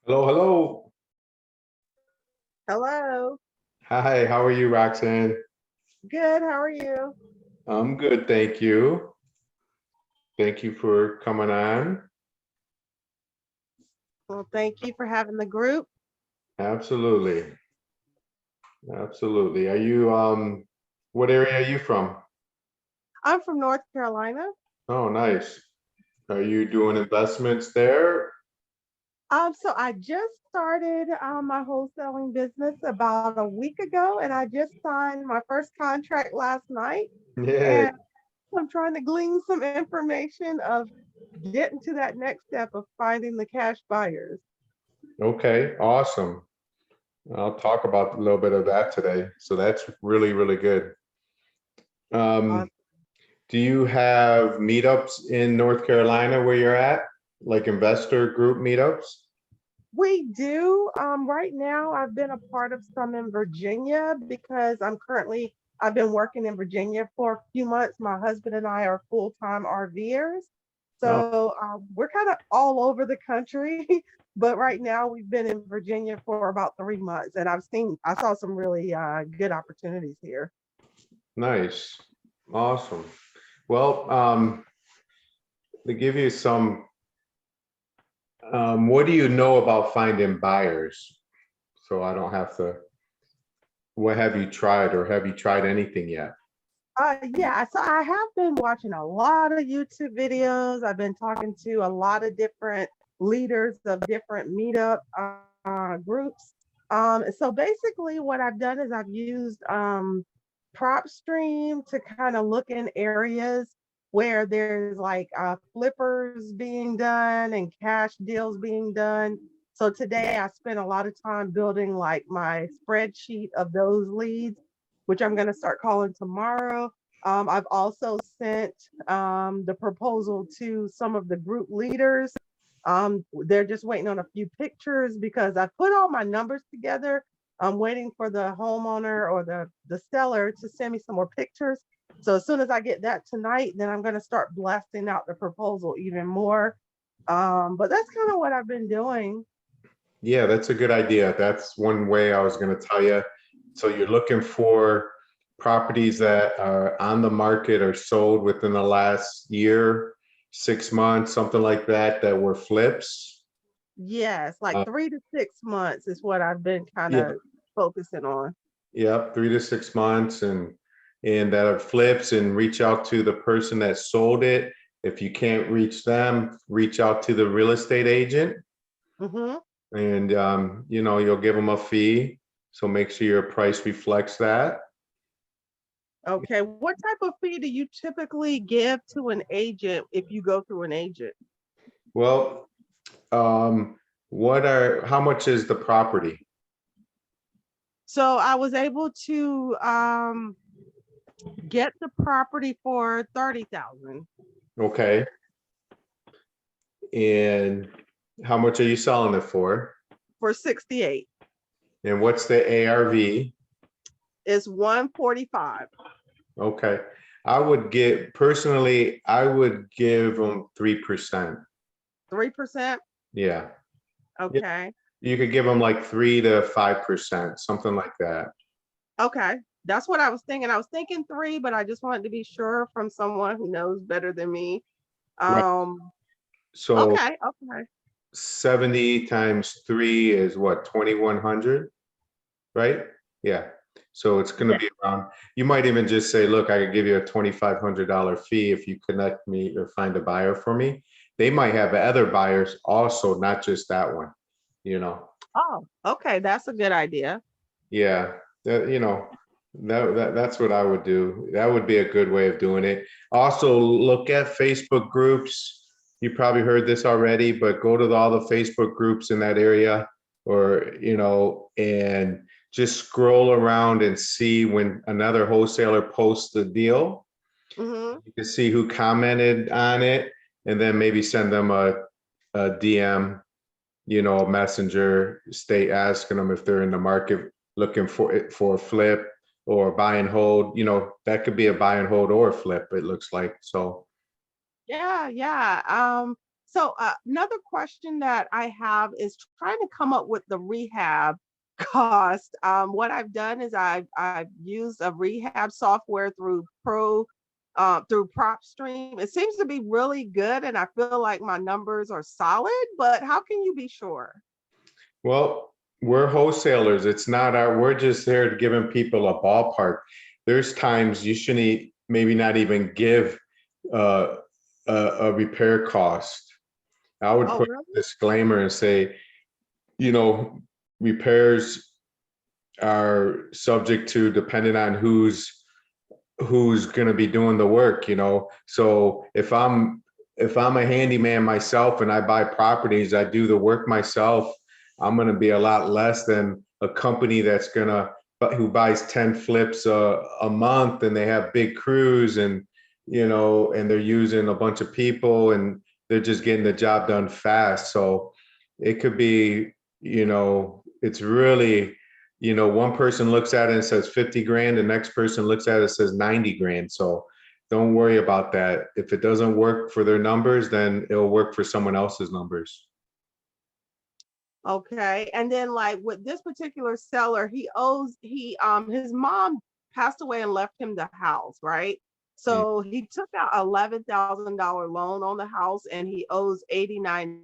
Hello, hello. Hello. Hi, how are you, Roxanne? Good. How are you? I'm good, thank you. Thank you for coming on. Well, thank you for having the group. Absolutely. Absolutely. What area are you from? I'm from North Carolina. Oh, nice. Are you doing investments there? So I just started my wholesaling business about a week ago, and I just signed my first contract last night. Yeah. And I'm trying to glean some information of getting to that next step of finding the cash buyers. Okay, awesome. I'll talk about a little bit of that today. So that's really, really good. Uh, Um, do you have meetups in North Carolina where you're at? Like investor group meetups? we do. Right now, I've been a part of some in Virginia because I've been working in Virginia for a few months. My husband and I are full-time RVers. Oh, So we're kind of all over the country. But right now, we've been in Virginia for about 3 months, and I saw some really good opportunities here. nice. Awesome. Well, to give you some, what do you know about finding buyers? So I don't have to, what have you tried or have you tried anything yet? Yeah, so I have been watching a lot of YouTube videos. I've been talking to a lot of different leaders of different meetup groups. So basically, what I've done is I've used PropStream to kind of look in areas where there's like flippers being done and cash deals being done. So today I spent a lot of time building like my spreadsheet of those leads, which I'm going to start calling tomorrow. I've also sent the proposal to some of the group leaders. They're just waiting on a few pictures because I put all my numbers together. I'm waiting for the homeowner or the seller to send me some more pictures. So as soon as I get that tonight, then I'm going to start blasting out the proposal even more. But that's kind of what I've been doing. Yeah, that's a good idea. That's one way I was going to tell you. So you're looking for properties that are on the market or sold within the last year, 6 months, something like that, that were flips. Yes, like Uh, 3 to 6 months is what I've been kind yeah, of focusing on. Yep, 3 to 6 months and that are flips and reach out to the person that sold it. If you can't reach them, reach out to the real estate agent Hmm. and you'll give them a fee. So make sure your price reflects that. Okay. What type of fee do you typically give to an agent if you go through an agent? Well, how much is the property? So I was able to get the property for 30,000 Okay. And how much are you selling it for? for 68. And what's the ARV? It's 145. Okay. I would give them 3%. 3%. Yeah. Yeah. Okay. You could give them like 3 to 5%, something like that. Okay. That's what I was thinking. I was thinking three, but I just wanted to be sure from someone who knows better than me. Right. Um, So okay, okay. 70 times three is what, 2,100, right? Yeah. So it's going to Yeah. be around, you might even just say, look, I could give you a $2,500 fee if you connect me or find a buyer for me. They might have other buyers also, not just that one, you know? Oh, okay. That's a good idea. Yeah, that's what I would do. That would be a good way of doing it. Also, look at Facebook groups. You probably heard this already, but go to all the Facebook groups in that area, or and just scroll around and see when another wholesaler posts the deal. Hmm. You can see who commented on it, and then maybe send them a DM, a messenger, stay asking them if they're in the market looking for a flip or buy and hold. That could be a buy and hold or a flip, it looks like. So Yeah, yeah. So another question that I have is trying to come up with the rehab cost. What I've done is I've used a rehab software through PropStream. It seems to be really good, and I feel like my numbers are solid. But how can you be sure? Well, we're wholesalers. It's not our, we're just there to giving people a ballpark. There's times you shouldn't maybe not even give uh, a repair cost. I would Oh, put really? a disclaimer and say, you know, repairs are subject to depending on who's going to be doing the work, you know. So if I'm a handyman myself and I buy properties, I do the work myself, I'm going to be a lot less than a company that's going to, but who buys 10 flips a month and they have big crews and, you know, and they're using a bunch of people and they're just getting the job done fast. So it could be, you know, it's really, you know, one person looks at it and says 50 grand, the next person looks at it and says 90 grand. So don't worry about that. If it doesn't work for their numbers, then it'll work for someone else's numbers. Okay. And then like with this particular seller, his mom passed away and left him the house, right? Mm. So he took out $11,000 loan on the house and he owes $89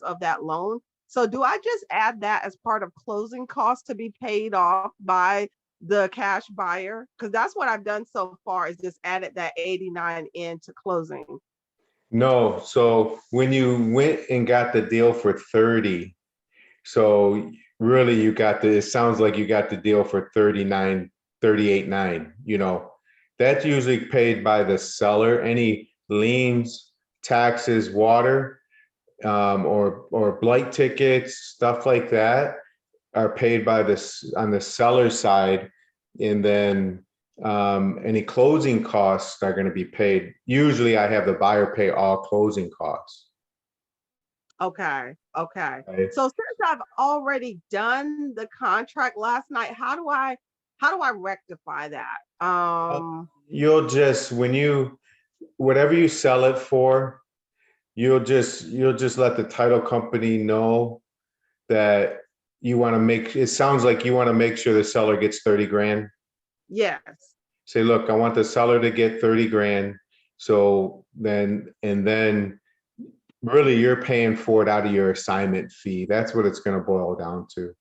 of that loan. So do I just add that as part of closing costs to be paid off by the cash buyer? Because that's what I've done so far is just added that 89 into closing. No, so when you went and got the deal for 30, so really you got the, it sounds like you got the deal for 39, 38.9, you know. That's usually paid by the seller, any liens, taxes, water, or blight tickets, stuff like that are paid by this on the seller side. And then any closing costs are going to be paid. Usually I have the buyer pay all closing costs. Okay, okay. Right? So since I've already done the contract last night, how do I rectify that? You'll just, when you, whatever you sell it for, you'll just let the title company know that you want to make, it sounds like you want to make sure the seller gets 30 grand. Yes. Say, look, I want the seller to get 30 grand. So then, and then really you're paying for it out of your assignment fee. That's what it's going to boil down to.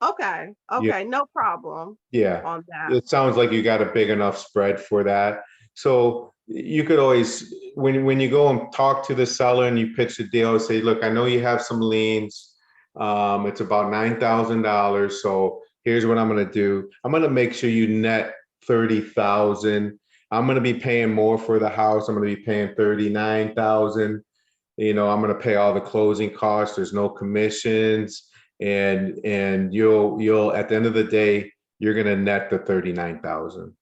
Okay. Yeah. Okay, no problem Yeah. on that. It sounds like you got a big enough spread for that. So you could always, when you go and talk to the seller and you pitch the deal, say, look, I know you have some liens. It's about $9,000. So here's what I'm going to do. I'm going to make sure you net 30,000. I'm going to be paying more for the house. I'm going to be paying 39,000. You know, I'm going to pay all the closing costs. There's no commissions, and you'll at the end of the day, you're going to net the 39,000.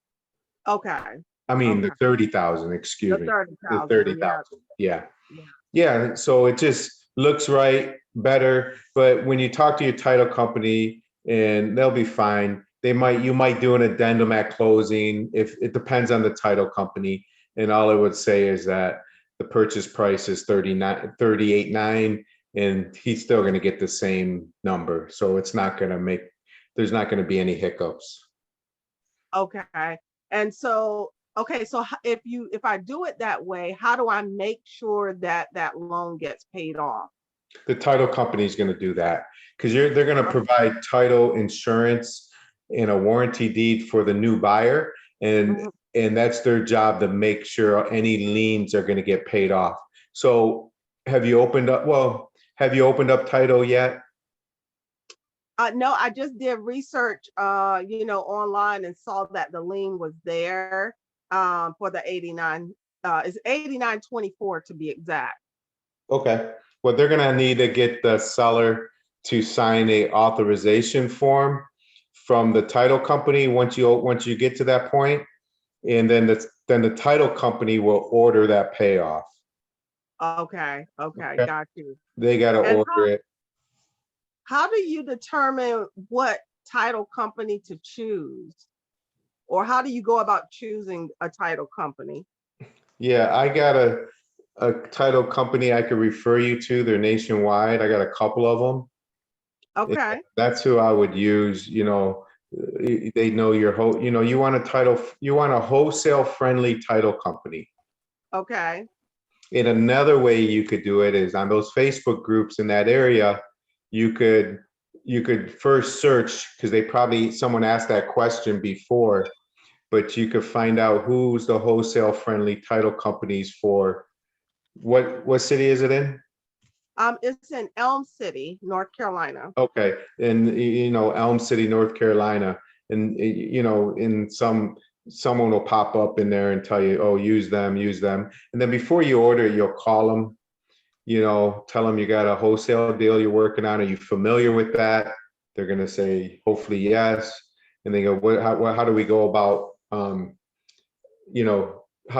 Okay. I mean, the Okay. 30,000, excuse The me, the 30,000. Yeah. 30,000. Yeah. Yeah. Yeah. So it just looks right, better. But when you talk to your title company, and they'll be fine. You might do an addendum at closing if it depends on the title company. And all it would say is that the purchase price is 38.9, and he's still going to get the same number. So it's not going to make, there's not going to be any hiccups. Okay. And so, okay, so if I do it that way, how do I make sure that that loan gets paid off? The title company is going to do that because they're going to provide title insurance and a warranty deed for the new buyer, and Mhm. and that's their job to make sure any liens are going to get paid off. So have you opened up title yet? No, I just did research, online and saw that the lien was there, for the 89. It's 8924 to be exact. Okay. Well, they're going to need to get the seller to sign a authorization form from the title company once you get to that point, and then the title company will order that payoff. Okay, okay, Okay. got you. They got to And order it. how do you determine what title company to choose? Or how do you go about choosing a title company? Yeah, a title company I could refer you to. They're nationwide. I got a couple of them. Okay, That's who I would use, they know your whole, you want you want a wholesale friendly title company. okay, And another way you could do it is on those Facebook groups in that area, you could first search, because someone asked that question before, but you could find out who's the wholesale friendly title companies for what city is it in? it's in Elm City, North Carolina. Okay, and Elm City, North Carolina, and in someone will pop up in there and tell you, oh, use them, and then before you order, you'll call them, tell them you got a wholesale deal you're working on. Are you familiar with that? They're gonna say, hopefully yes, and they go, how do we go about, how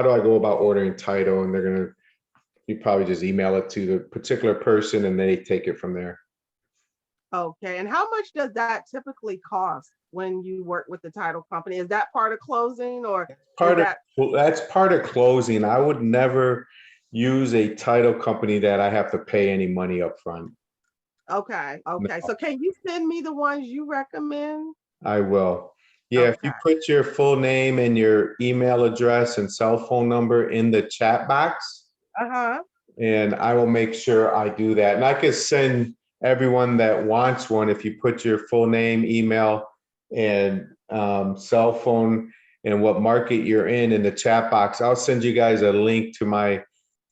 do I go about ordering title? And you probably just email it to the particular person, and they take it from there. Okay, and how much does that typically cost when you work with the title company? Is that part of closing, or Part of that that's part of closing. I would never use a title company that I have to pay any money up front. okay? No, Okay, so can you send me the ones you recommend? I will. Yeah, if you Okay, put your full name and your email address and cell phone number in the chat box, uh-huh. and I will make sure I do that. And I could send everyone that wants one, if you put your full name, email, and cell phone and what market you're in the chat box. I'll send you guys a link to my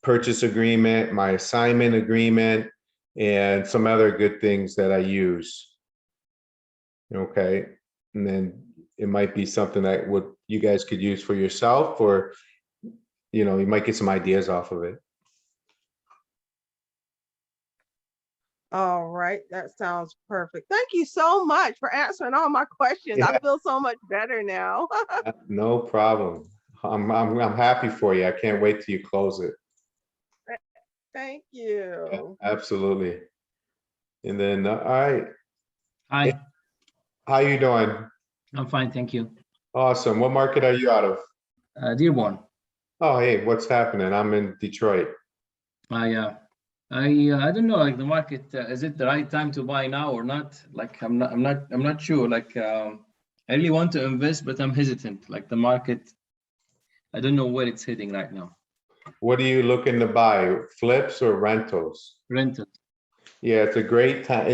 purchase agreement, my assignment agreement, and some other good things that I use. Okay. And then it might be something that you guys could use for yourself, or you might get some ideas off of it. All right, that sounds perfect. Thank you so much for answering all my questions. I Yeah, feel so much better now. no problem. I'm happy for you. I can't wait till you close it. Thank Yeah, you. absolutely. And then, all right, Hi, how you doing? I'm fine, thank you. Awesome. What market are you out of? Dearborn, Oh, hey, what's happening? I'm in Detroit. I don't know, like the market, is it the right time to buy now or not? Like I'm not sure. Like I really want to invest, but I'm hesitant. Like the market, I don't know where it's heading right now. What are you looking to buy? Flips or rentals? Rental. Yeah, it's a great time.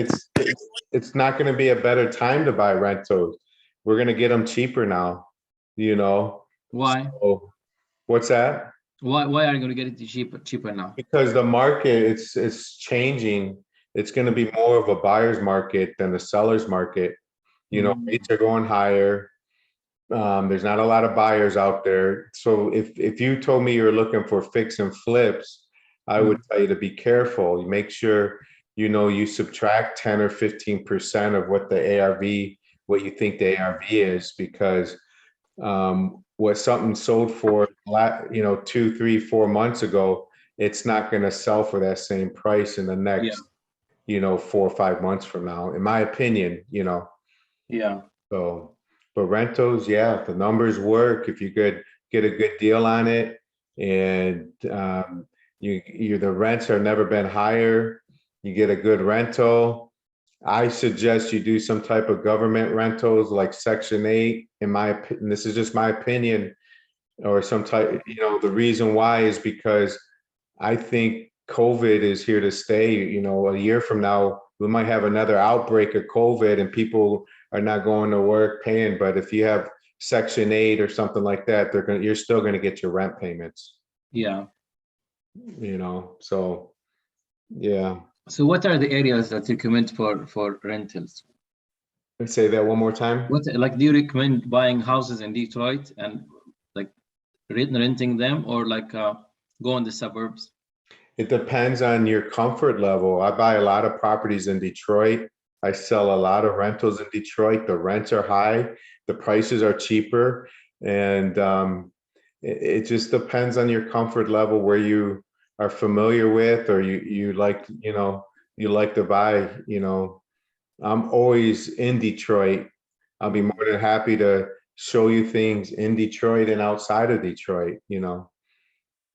It's not going to be a better time to buy rentals. We're going to get them cheaper now, you know. Why? So, what's that? Why are you going to get it cheaper now? Because the market it's changing. It's going to be more of a buyer's market than the seller's market. Rates are going higher. There's not a lot of buyers out there. So if you told me you're looking for fix and flips, I would tell you to be careful. You make sure you subtract 10 or 15% of what the ARV, what you think the ARV is, because what something sold for 2, 3, 4 months ago, it's not going to sell for that same price in the next 4 or 5 months from now, in my opinion. Yeah. So, but rentals, yeah, the numbers work if you could get a good deal on it, and the rents have never been higher. You get a good rental. I suggest you do some type of government rentals like Section 8. This is just my opinion, or some type. The reason why is because I think COVID is here to stay. A year from now, we might have another outbreak of COVID and people are not going to work paying. But if you have Section 8 or something like that, you're still going to get your rent payments. Yeah. So yeah. So what are the areas that you recommend for rentals? Let's say that one more time. Do you recommend buying houses in Detroit and like renting them, or like go in the suburbs? It depends on your comfort level. I buy a lot of properties in Detroit. I sell a lot of rentals in Detroit. The rents are high, the prices are cheaper, and it just depends on your comfort level, where you are familiar with, or you like, you like to buy. I'm always in Detroit. I'll be more than happy to show you things in Detroit and outside of Detroit.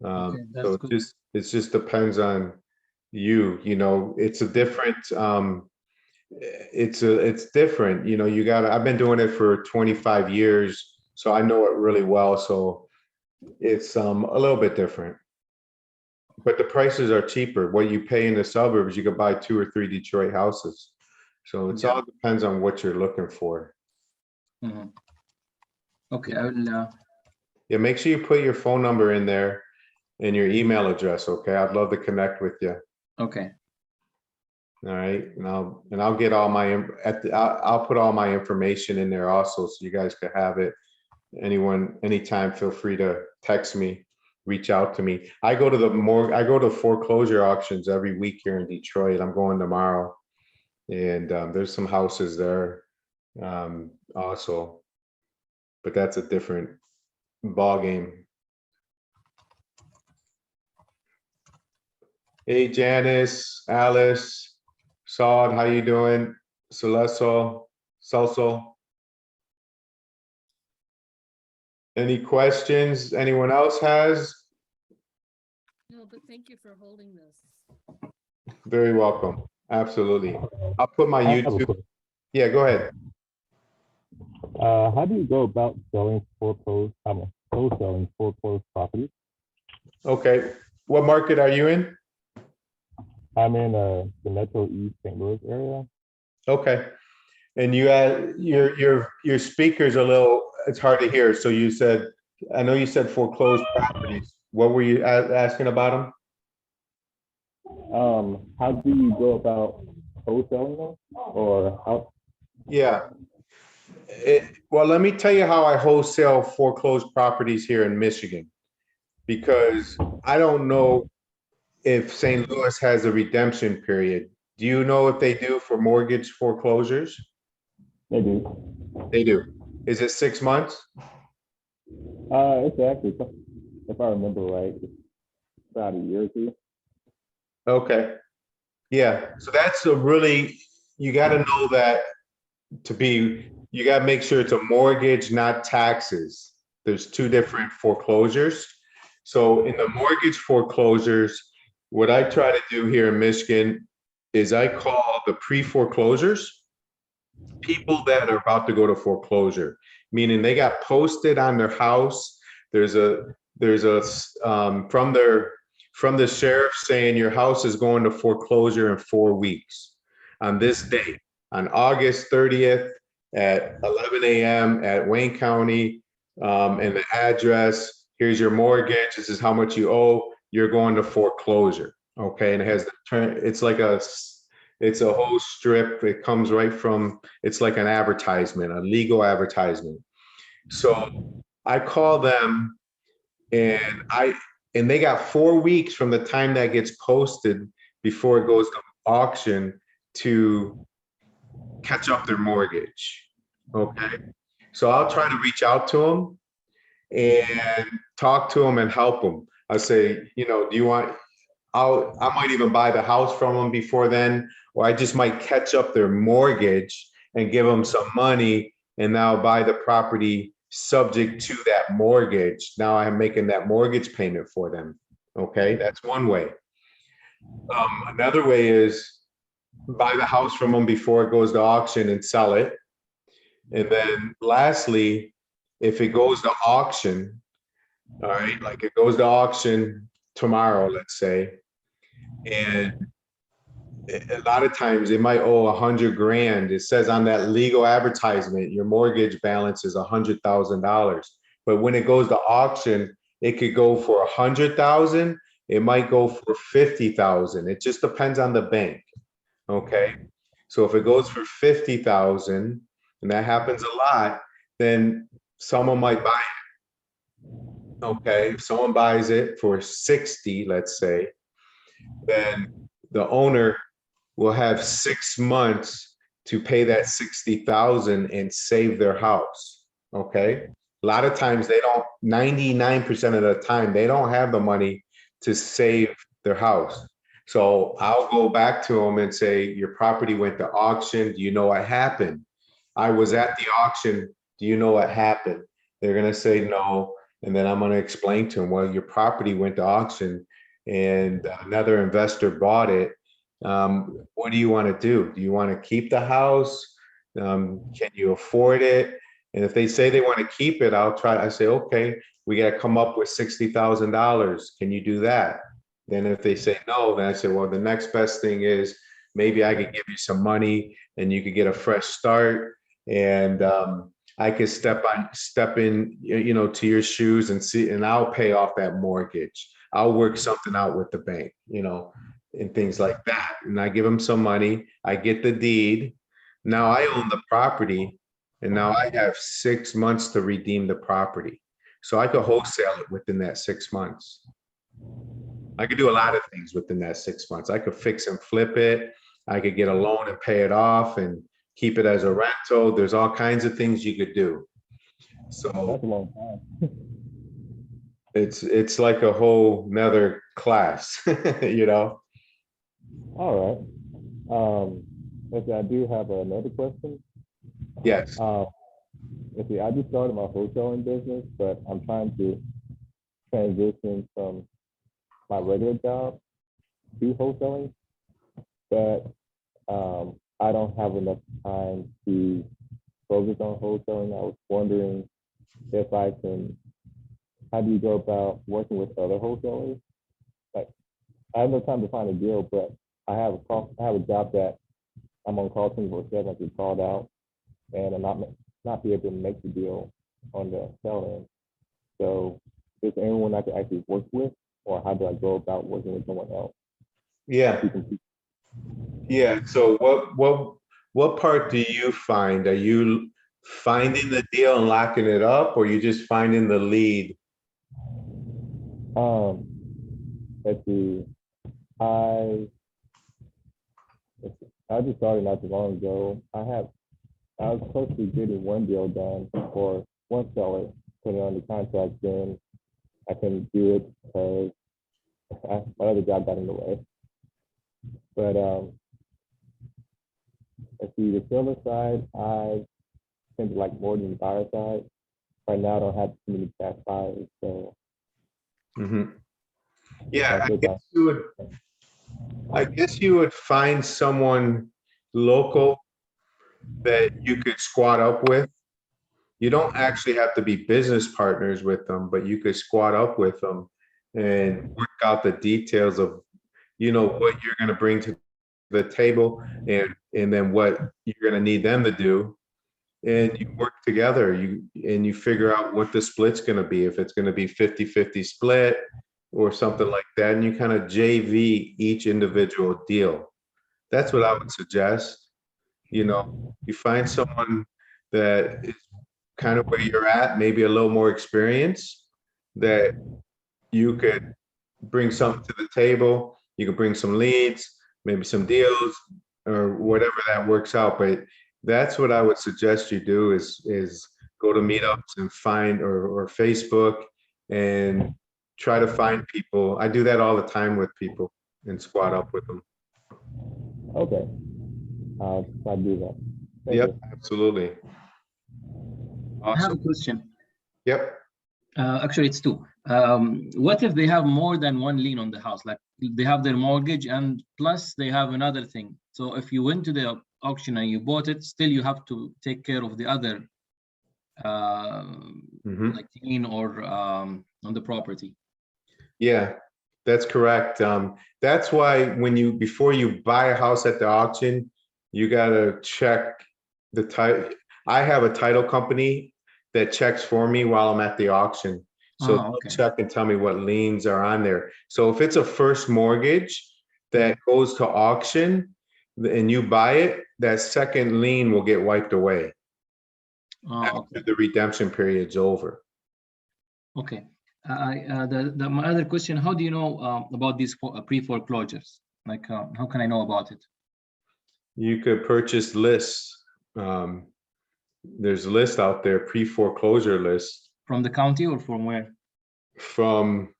Okay, So that's good. it just depends on you, it's a different, it's different, I've been doing it for 25 years, so I know it really well. So it's a little bit different, but the prices are cheaper. What you pay in the suburbs, you could buy 2 or 3 Detroit houses. So it's Yeah. all depends on what you're looking for. Mhm. Okay, I will. Yeah, make sure you put your phone number in there and your email address. Okay, I'd love to connect with you. Okay. All right, and I'll get all my I'll put all my information in there also, so you guys could have it. Anytime, feel free to text me, reach out to me. I go to foreclosure auctions every week here in Detroit. I'm going tomorrow, and there's some houses there also, but that's a different ball game. Hey, Janice, Alice, Saud, how you doing? Celeso, Celso. Any questions anyone else has? No, but thank you for holding this. Very welcome. Absolutely. I'll put my I have a YouTube. question. Yeah, go ahead. How do you go about wholesaling foreclosed properties? Okay. What market are you in? I'm in the Metro East St. Louis area. Okay. And you had your speaker's a little, it's hard to hear. So I know you said foreclosed properties. What were you asking about them? How do you go about wholesaling them, or how? Yeah. Well, let me tell you how I wholesale foreclosed properties here in Michigan, because I don't know if St. Louis has a redemption period. Do you know if they do for mortgage foreclosures? They do. They do. Is it 6 months? It's actually, if I remember right, it's about a year or two. Okay. Yeah. So that's you got to know that you got to make sure it's a mortgage, not taxes. There's two different foreclosures. So in the mortgage foreclosures, what I try to do here in Michigan is I call the pre-foreclosures people that are about to go to foreclosure, meaning they got posted on their house. There's a from the sheriff saying your house is going to foreclosure in 4 weeks on this date, on August 30th at 11 a.m. at Wayne County, and the address. Here's your mortgage. This is how much you owe. You're going to foreclosure. Okay, and it has the turn. It's a whole strip. It comes right from. It's like an advertisement, a legal advertisement. So I call them, and they got 4 weeks from the time that gets posted before it goes to auction to catch up their mortgage. Okay. So I'll try to reach out to them and talk to them and help them. I say, do you want, I might even buy the house from them before then, or I just might catch up their mortgage and give them some money and now buy the property subject to that mortgage. Now I'm making that mortgage payment for them. Okay, that's one way. Another way is buy the house from them before it goes to auction and sell it. And then lastly, if it goes to auction, all right, like it goes to auction tomorrow, let's say, and a lot of times it might owe 100 grand. It says on that legal advertisement, your mortgage balance is $100,000. But when it goes to auction, it could go for 100,000. It might go for 50,000. It just depends on the bank. Okay. So if it goes for 50,000, and that happens a lot, then someone might buy it. Okay. If someone buys it for 60, let's say, then the owner will have 6 months to pay that 60,000 and save their house. Okay. A lot of times they don't, 99% of the time, they don't have the money to save their house. So I'll go back to them and say, your property went to auction. Do you know what happened? I was at the auction. Do you know what happened? They're going to say no. And then I'm going to explain to them, well, your property went to auction and another investor bought it. What do you want to do? Do you want to keep the house? Can you afford it? And if they say they want to keep it, I say, okay, we got to come up with $60,000. Can you do that? Then if they say no, then I say, well, the next best thing is maybe I could give you some money and you could get a fresh start. And I could step in, to your shoes and see, and I'll pay off that mortgage. I'll work something out with the bank, and things like that. And I give them some money. I get the deed. Now I own the property, and now I have 6 months to redeem the property. So I could wholesale it within that 6 months. I could do a lot of things within that 6 months. I could fix and flip it. I could get a loan and pay it off and keep it as a rental. There's all kinds of things you could do. So That's a long time. it's like a whole nother class, All right. Let's see, I do have another question. Yes. Let's see, I just started my wholesaling business, but I'm trying to transition from my regular job to wholesaling. But I don't have enough time to focus on wholesaling. I was wondering if how do you go about working with other wholesalers? Like, I have no time to find a deal, but I have a job that I'm on call 24/7. I get called out, and I'm not be able to make the deal on the sell end. So, is there anyone I could actually work with, or how do I go about working with someone else? Yeah. Yeah. So what part do you find? Are you finding the deal and locking it up, or you just finding the lead? Let's see. I just started not too long ago. I was close to getting one deal done for one seller, putting on the contract. Then I couldn't do it because my other job got in the way. But let's see, the seller side, I tend to like more than the buyer side. Right now, I don't have too many cash buyers, so. Yeah, I think I guess you would find someone local that you could squat up with. You don't actually have to be business partners with them, but you could squat up with them and work out the details of, what you're going to bring to the table and then what you're going to need them to do. And you work together, you figure out what the split's going to be, if it's going to be 50-50 split or something like that. And you kind of JV each individual deal. That's what I would suggest. You find someone that is kind of where you're at, maybe a little more experience, that you could bring something to the table. You could bring some leads, maybe some deals, or whatever that works out. But that's what I would suggest you do is go to meetups and find or Facebook and try to find people. I do that all the time with people and squat up with them. Okay, I'll do that. Thank Yep, you. absolutely. I have a Awesome. question. Yep. Actually, it's two. What if they have more than one lien on the house? Like they have their mortgage and plus they have another thing. So if you went to the auction and you bought it, still you have to take care of the other like lien or on the property. Yeah, that's correct. That's why before you buy a house at the auction, you gotta check the title. I have a title company that checks for me while I'm at the auction. So they'll check and tell me what liens are on there. So if it's a first mortgage that goes to auction and you buy it, that second lien will get wiped away after the redemption period's over. Okay. My other question, how do you know about these pre-foreclosures? Like, how can I know about it? You could purchase lists. There's a list out there, pre-foreclosure list. From the county or from where? From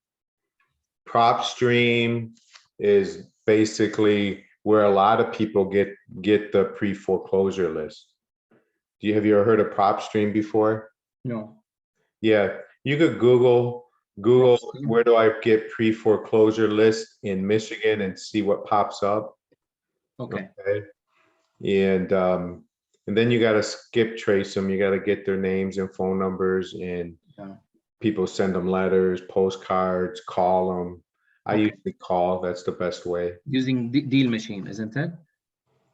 PropStream is basically where a lot of people get the pre-foreclosure list. Have you ever heard of PropStream before? No. Yeah, You could Google where do I get pre-foreclosure list in Michigan and see what pops up. Okay. Okay. And then you got to skip trace them. You got to get their names and phone numbers, and Yeah. people send them letters, postcards, call them. I Okay. usually call. That's the best way. Using deal machine, isn't it?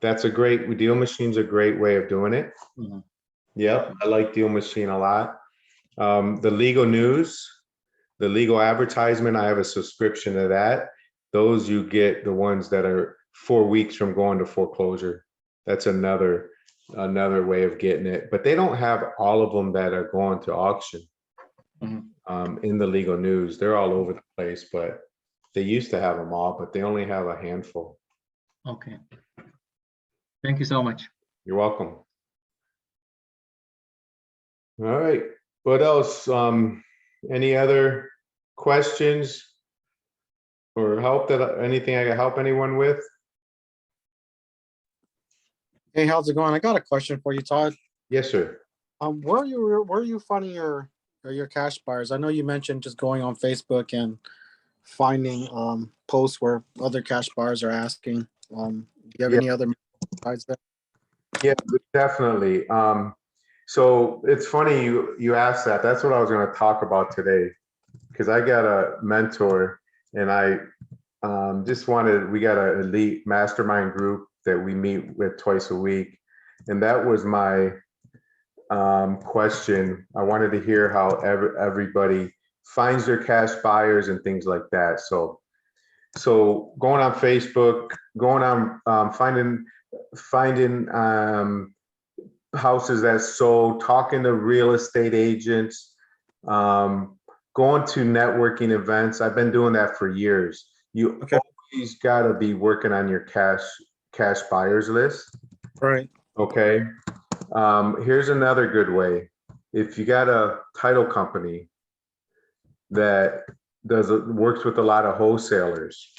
That's a great deal machine's a great way of doing it. Mhm. Yep, I like Deal Machine a lot. The legal news, the legal advertisement, I have a subscription to that. Those you get the ones that are 4 weeks from going to foreclosure. That's another way of getting it. But they don't have all of them that are going to auction. In the legal news. They're all over the place, but they used to have them all, but they only have a handful. Okay. Thank you so much. You're welcome. All right, what else? Any other questions or help anything I can help anyone with? Hey, how's it going? I got a question for you, Todd. Yes, sir. Where are you finding your cash buyers? I know you mentioned just going on Facebook and finding posts where other cash buyers are asking. Do you have Yeah. any other besides that? Yeah, definitely. So it's funny you asked that. That's what I was going to talk about today, because I got a mentor, and I we got an elite mastermind group that we meet with twice a week, and that was my question. I wanted to hear how everybody finds their cash buyers and things like that. So going on Facebook, going on finding houses that sold, talking to real estate agents, going to networking events. I've been doing that for years. You Okay. always got to be working on your cash buyers list. Right. Okay. Here's another good way. If you got a title company that works with a lot of wholesalers,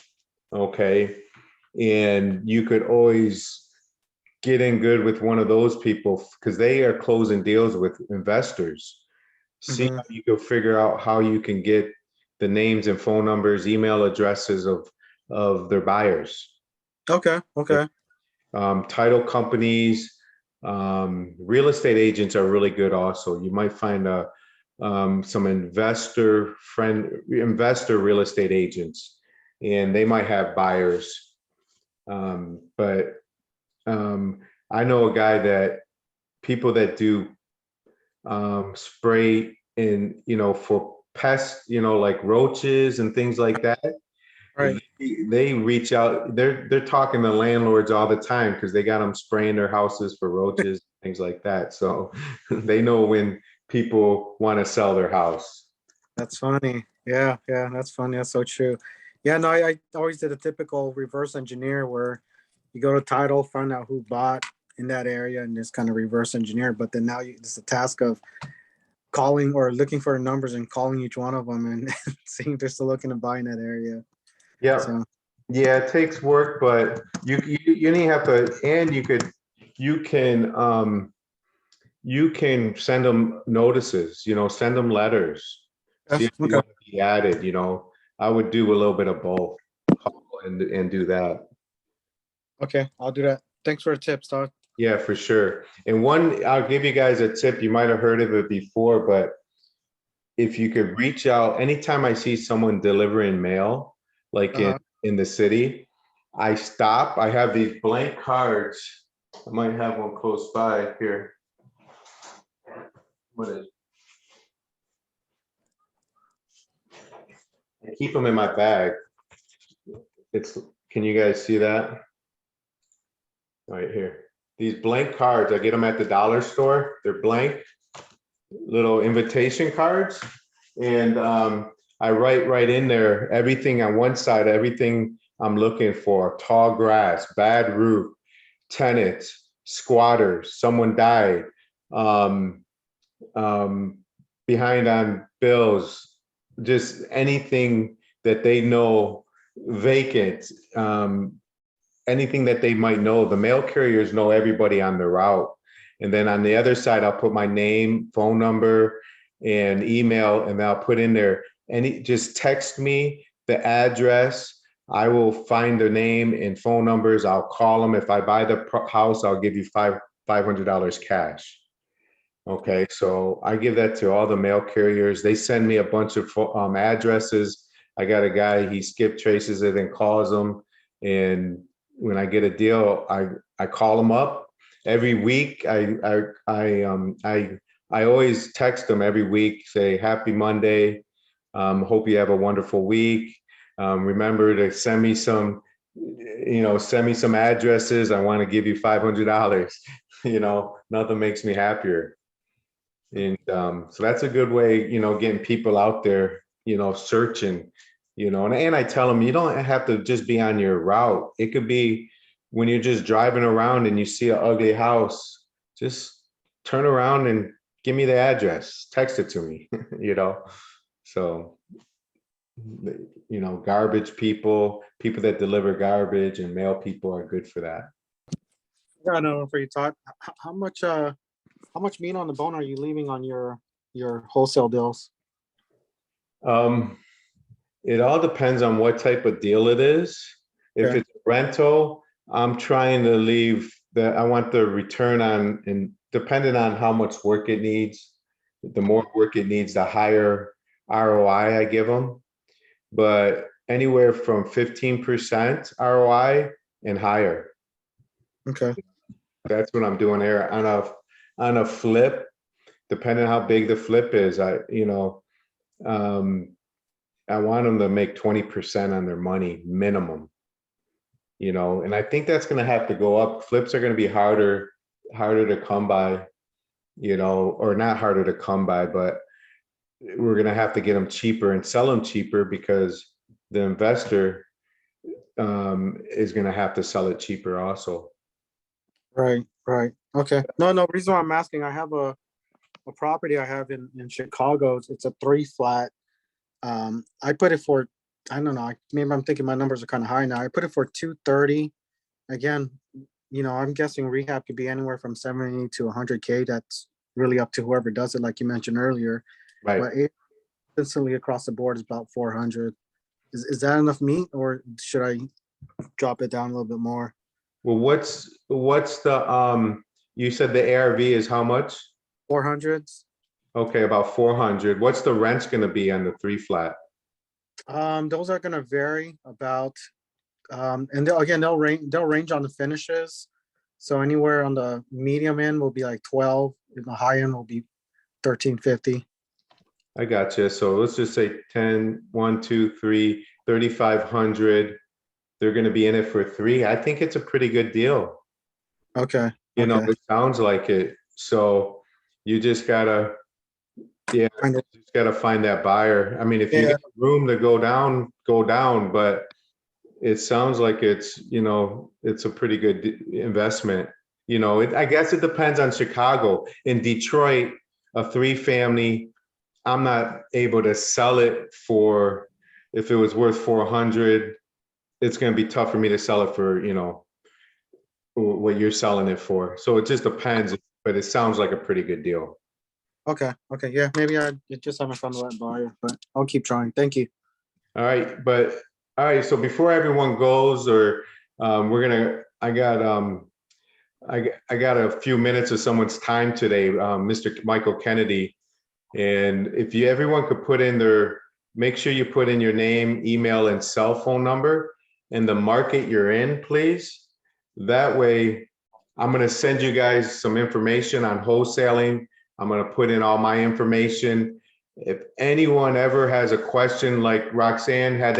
okay, and you could always get in good with one of those people because they are closing deals with investors. See how you can figure out how you can get the names and phone numbers, email addresses of their buyers. Okay. Okay. Title companies, real estate agents are really good also. You might find some investor real estate agents, and they might have buyers. But I know a guy that people that do spray in, for pests, like roaches and things like that. Right. They reach out. They're talking to landlords all the time because they got them spraying their houses for roaches, things like that. So they know when people want to sell their house. That's funny. Yeah. Yeah. That's funny. That's so true. Yeah. No, I always did a typical reverse engineer where you go to title, find out who bought in that area, and just kind of reverse engineer. But then now it's the task of calling or looking for numbers and calling each one of them and seeing if they're still looking to buy in that area. Yeah. So, Yeah, it takes work, but you only have to, and you can send them notices, send them letters. See if you okay. want to be added, I would do a little bit of both and do that. Okay, I'll do that. Thanks for the tips, Todd. Yeah, for sure. And I'll give you guys a tip. You might have heard of it before, but if you could reach out, anytime I see someone delivering mail, like in the city, I stop. I have these blank cards. I might have one close by here. What is? I keep them in my bag. Can you guys see that? Right here. These blank cards, I get them at the dollar store. They're blank little invitation cards. And I write right in there, everything on one side, everything I'm looking for: tall grass, bad roof, tenants, squatters, someone died, behind on bills, just anything that they know, vacant, anything that they might know. The mail carriers know everybody on the route. And then on the other side, I'll put my name, phone number, and email, and I'll put in there, and just text me the address. I will find their name and phone numbers. I'll call them. If I buy the house, I'll give you $500 cash. Okay, so I give that to all the mail carriers. They send me a bunch of addresses. I got a guy, he skip traces it and calls them. And when I get a deal, I call them up every week. I always text them every week, say happy Monday. Hope you have a wonderful week. Remember to send me some addresses. I want to give you $500. Nothing makes me happier. And so that's a good way, getting people out there, searching, and I tell them, you don't have to just be on your route. It could be when you're just driving around and you see an ugly house, just turn around and give me the address, text it to me, So, garbage people that deliver garbage and mail people are good for that. Yeah, no, for you, Todd. How much meat on the bone are you leaving on your wholesale deals? It all depends on what type of deal it is. If Okay. it's rental, I'm trying to leave I want the return on, and depending on how much work it needs, the more work it needs, the higher ROI I give them. But anywhere from 15% ROI and higher. Okay. That's what I'm doing there on a flip, depending on how big the flip is. I want them to make 20% on their money minimum, and I think that's going to have to go up. Flips are going to be harder to come by, or not harder to come by, but we're going to have to get them cheaper and sell them cheaper because the investor is going to have to sell it cheaper also. Right. Okay. No, reason why I'm asking, I have a property I have in Chicago. It's a 3-flat. I put it for, I don't know, maybe I'm thinking my numbers are kind of high now. I put it for 230. Again, I'm guessing rehab could be anywhere from 70 to 100K. That's really up to whoever does it, like you mentioned earlier. Right. But instantly across the board is about 400. Is that enough meat, or should I drop it down a little bit more? Well, what's the you said the ARV is how much? 400s. Okay, about 400. What's the rent's going to be on the 3-flat? Those are gonna vary about, and they'll range on the finishes. So anywhere on the medium end will be like 12, and the high end will be 1350. I got you. So let's just say 10, 1, 2, 3, 3,500. They're going to be in it for 3. I think it's a pretty good deal. Okay. It sounds like it. So you just gotta, Kind of. just gotta find that buyer. I mean, if you get room to go down, go down, but it sounds like it's a pretty good investment. I guess it depends on Chicago. In Detroit, a 3-family, I'm not able to sell it for, if it was worth 400, it's going to be tough for me to sell it for, what you're selling it for. So it just depends, but it sounds like a pretty good deal. Okay. Yeah, maybe I just haven't found the right buyer, but I'll keep trying. Thank you. All right. So before everyone goes, or I got a few minutes of someone's time today, Mr. Michael Kennedy. And if everyone could make sure you put in your name, email, and cell phone number and the market you're in, please. That way, I'm going to send you guys some information on wholesaling. I'm going to put in all my information. If anyone ever has a question, like Roxanne had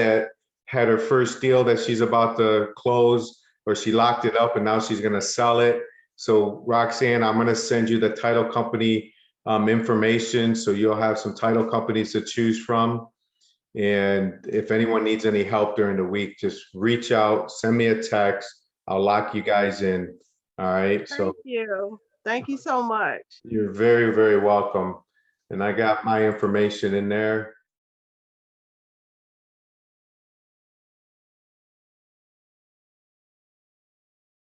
her first deal that she's about to close, or she locked it up and now she's going to sell it. So Roxanne, I'm going to send you the title company information, so you'll have some title companies to choose from. And if anyone needs any help during the week, just reach out, send me a text. I'll lock you guys in. All right. Thank you. Thank you so much. You're very, very welcome. And I got my information in there.